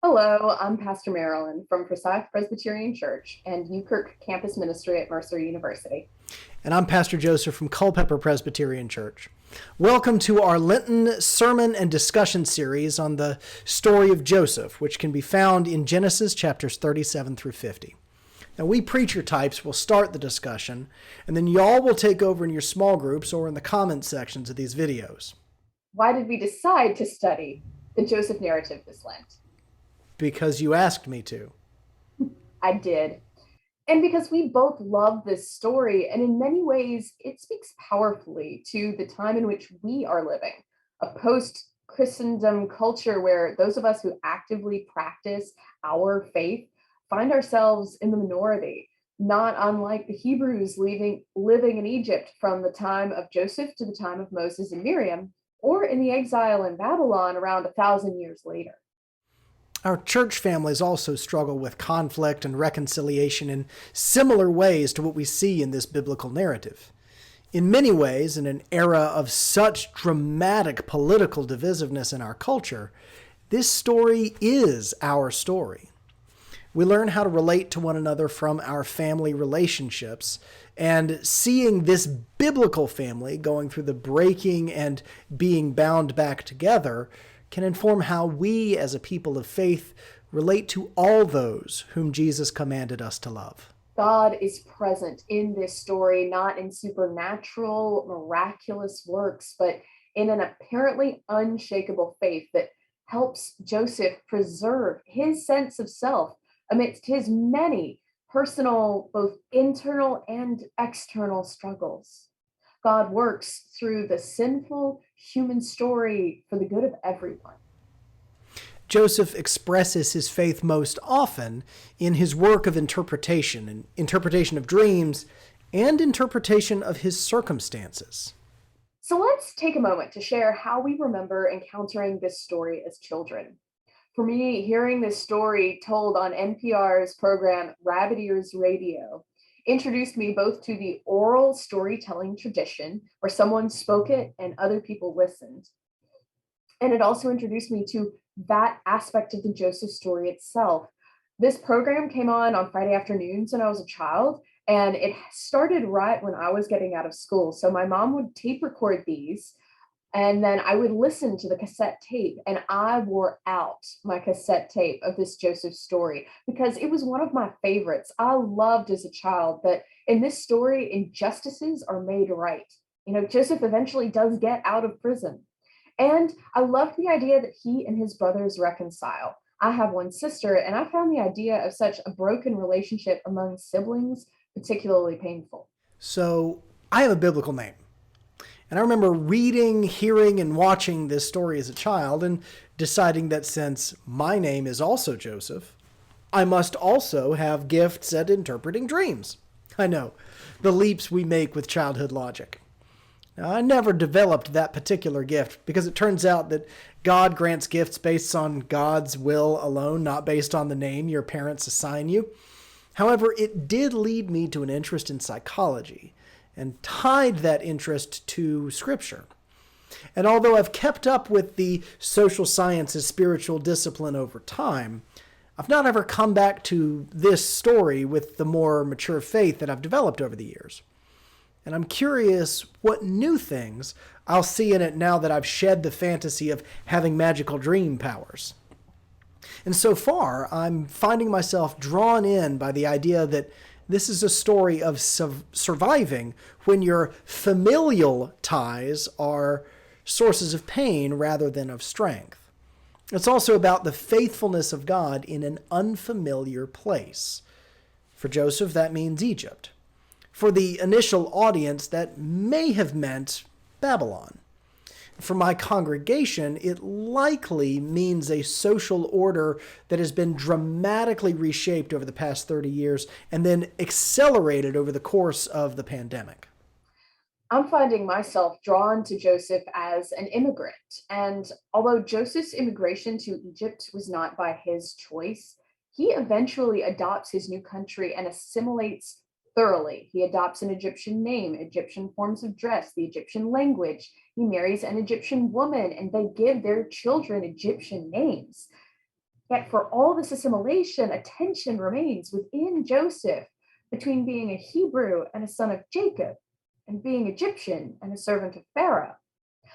Hello, I'm Pastor Marilyn from Forsyth Presbyterian Church and Ukirk Campus Ministry at Mercer University. And I'm Pastor Joseph from Culpeper Presbyterian Church. Welcome to our Lenten sermon and discussion series on the story of Joseph, which can be found in Genesis chapters 37 through 50. Now, we preacher types will start the discussion, and then y'all will take over in your small groups or in the comment sections of these videos. Why did we decide to study the Joseph narrative this Lent? Because you asked me to. I did. And because we both love this story, and in many ways, it speaks powerfully to the time in which we are living, a post-Christendom culture where those of us who actively practice our faith find ourselves in the minority, not unlike the Hebrews living in Egypt from the time of Joseph to the time of Moses and Miriam, or in the exile in Babylon around 1,000 years later. Our church families also struggle with conflict and reconciliation in similar ways to what we see in this biblical narrative. In many ways, in an era of such dramatic political divisiveness in our culture, this story is our story. We learn how to relate to one another from our family relationships, and seeing this biblical family going through the breaking and being bound back together can inform how we as a people of faith relate to all those whom Jesus commanded us to love. God is present in this story, not in supernatural, miraculous works, but in an apparently unshakable faith that helps Joseph preserve his sense of self amidst his many personal, both internal and external struggles. God works through the sinful human story for the good of everyone. Joseph expresses his faith most often in his work of interpretation, and interpretation of dreams, and interpretation of his circumstances. So let's take a moment to share how we remember encountering this story as children. For me, hearing this story told on NPR's program Rabbit Ears Radio introduced me both to the oral storytelling tradition where someone spoke it and other people listened. And it also introduced me to that aspect of the Joseph story itself. This program came on Friday afternoons when I was a child, and it started right when I was getting out of school. So my mom would tape record these, and then I would listen to the cassette tape, and I wore out my cassette tape of this Joseph story because it was one of my favorites. I loved as a child that in this story, injustices are made right. Joseph eventually does get out of prison. And I loved the idea that he and his brothers reconcile. I have one sister, and I found the idea of such a broken relationship among siblings particularly painful. So, I have a biblical name. And I remember reading, hearing, and watching this story as a child and deciding that since my name is also Joseph, I must also have gifts at interpreting dreams. I know, the leaps we make with childhood logic. Now, I never developed that particular gift because it turns out that God grants gifts based on God's will alone, not based on the name your parents assign you. However, it did lead me to an interest in psychology and tied that interest to Scripture. And although I've kept up with the social sciences spiritual discipline over time, I've not ever come back to this story with the more mature faith that I've developed over the years. And I'm curious what new things I'll see in it now that I've shed the fantasy of having magical dream powers. And so far, I'm finding myself drawn in by the idea that this is a story of surviving when your familial ties are sources of pain rather than of strength. It's also about the faithfulness of God in an unfamiliar place. For Joseph, that means Egypt. For the initial audience, that may have meant Babylon. For my congregation, it likely means a social order that has been dramatically reshaped over the past 30 years and then accelerated over the course of the pandemic. I'm finding myself drawn to Joseph as an immigrant. And although Joseph's immigration to Egypt was not by his choice, he eventually adopts his new country and assimilates thoroughly. He adopts an Egyptian name, Egyptian forms of dress, the Egyptian language. He marries an Egyptian woman, and they give their children Egyptian names. Yet for all this assimilation, a tension remains within Joseph between being a Hebrew and a son of Jacob, and being Egyptian and a servant of Pharaoh.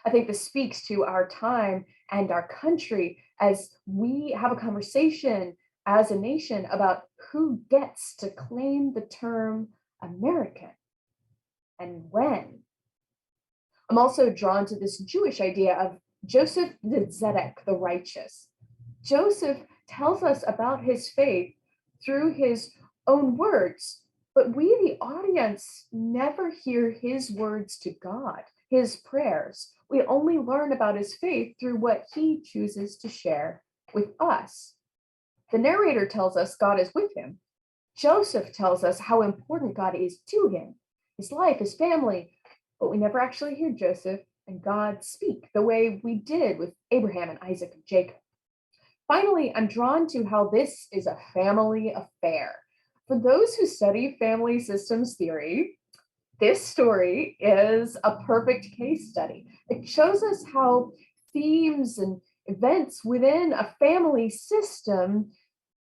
I think this speaks to our time and our country as we have a conversation as a nation about who gets to claim the term American and when. I'm also drawn to this Jewish idea of Joseph the Tzedek, the righteous. Joseph tells us about his faith through his own words, but we, the audience, never hear his words to God, his prayers. We only learn about his faith through what he chooses to share with us. The narrator tells us God is with him. Joseph tells us how important God is to him, his life, his family, but we never actually hear Joseph and God speak the way we did with Abraham and Isaac and Jacob. Finally, I'm drawn to how this is a family affair. For those who study family systems theory, this story is a perfect case study. It shows us how themes and events within a family system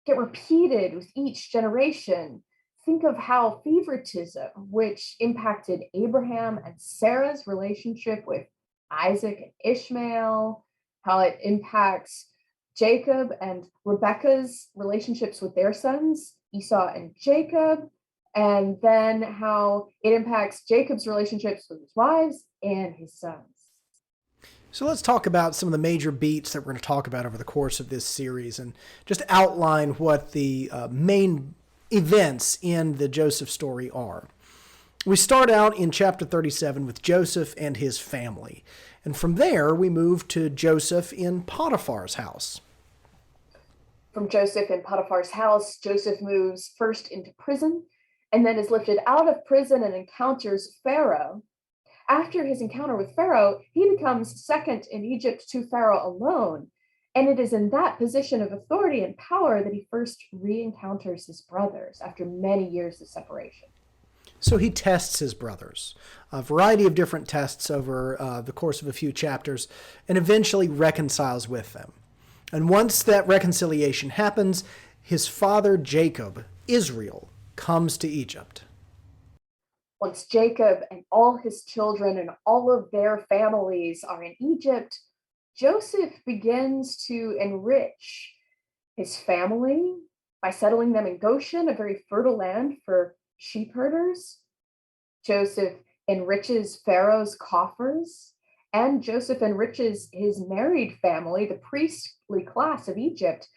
get repeated with each generation. Think of how favoritism, which impacted Abraham and Sarah's relationship with Isaac and Ishmael, how it impacts Jacob and Rebekah's relationships with their sons, Esau and Jacob, and then how it impacts Jacob's relationships with his wives and his sons. So let's talk about some of the major beats that we're going to talk about over the course of this series and just outline what the main events in the Joseph story are. We start out in chapter 37 with Joseph and his family. And from there, we move to Joseph in Potiphar's house. From Joseph in Potiphar's house, Joseph moves first into prison and then is lifted out of prison and encounters Pharaoh. After his encounter with Pharaoh, he becomes second in Egypt to Pharaoh alone. And it is in that position of authority and power that he first re-encounters his brothers after many years of separation. So he tests his brothers, a variety of different tests over the course of a few chapters, and eventually reconciles with them. And once that reconciliation happens, his father Jacob, Israel, comes to Egypt. Once Jacob and all his children and all of their families are in Egypt, Joseph begins to enrich his family by settling them in Goshen, a very fertile land for sheep herders. Joseph enriches Pharaoh's coffers, and Joseph enriches his married family, the priestly class of Egypt,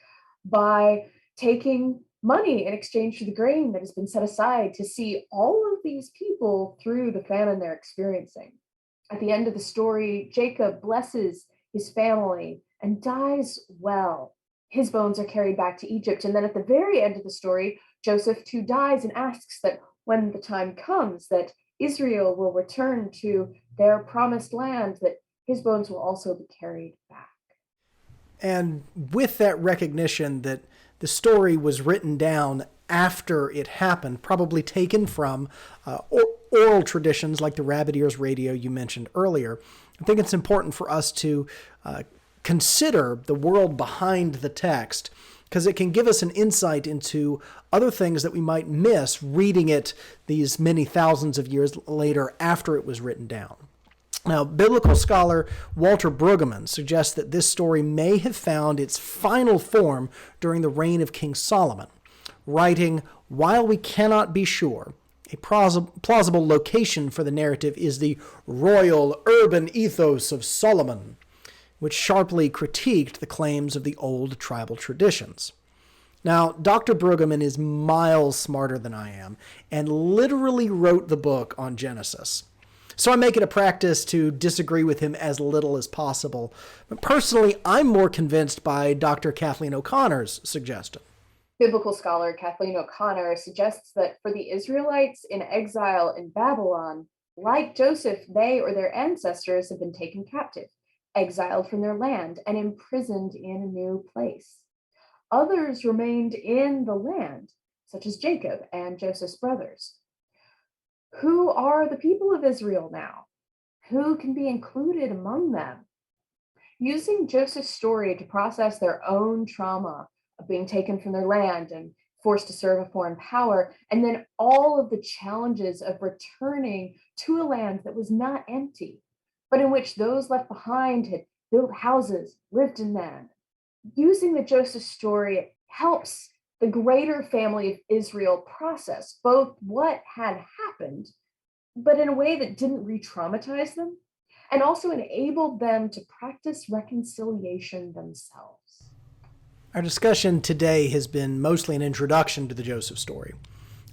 by taking money in exchange for the grain that has been set aside to see all of these people through the famine they're experiencing. At the end of the story, Jacob blesses his family and dies well. His bones are carried back to Egypt. And then at the very end of the story, Joseph too dies and asks that when the time comes that Israel will return to their promised land, that his bones will also be carried back. And with that recognition that the story was written down after it happened, probably taken from oral traditions like the rabbit ears radio you mentioned earlier, I think it's important for us to consider the world behind the text, because it can give us an insight into other things that we might miss reading it these many thousands of years later after it was written down. Now, biblical scholar Walter Brueggemann suggests that this story may have found its final form during the reign of King Solomon, writing, "While we cannot be sure, a plausible location for the narrative is the royal urban ethos of Solomon, which sharply critiqued the claims of the old tribal traditions." Now, Dr. Brueggemann is miles smarter than I am and literally wrote the book on Genesis. So I make it a practice to disagree with him as little as possible. But personally, I'm more convinced by Dr. Kathleen O'Connor's suggestion. Biblical scholar Kathleen O'Connor suggests that for the Israelites in exile in Babylon, like Joseph, they or their ancestors have been taken captive, exiled from their land, and imprisoned in a new place. Others remained in the land, such as Jacob and Joseph's brothers. Who are the people of Israel now? Who can be included among them? Using Joseph's story to process their own trauma of being taken from their land and forced to serve a foreign power, and then all of the challenges of returning to a land that was not empty, but in which those left behind had built houses, lived in them. Using the Joseph story helps the greater family of Israel process both what had happened, but in a way that didn't re traumatize them, and also enabled them to practice reconciliation themselves. Our discussion today has been mostly an introduction to the Joseph story.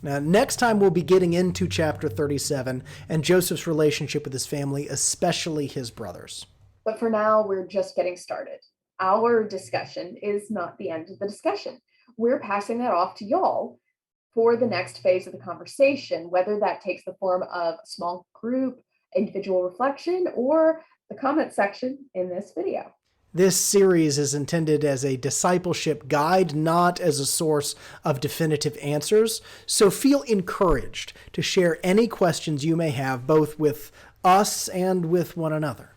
Now, next time we'll be getting into chapter 37 and Joseph's relationship with his family, especially his brothers. But for now, we're just getting started. Our discussion is not the end of the discussion. We're passing that off to y'all for the next phase of the conversation, whether that takes the form of a small group, individual reflection, or the comment section in this video. This series is intended as a discipleship guide, not as a source of definitive answers, so feel encouraged to share any questions you may have both with us and with one another.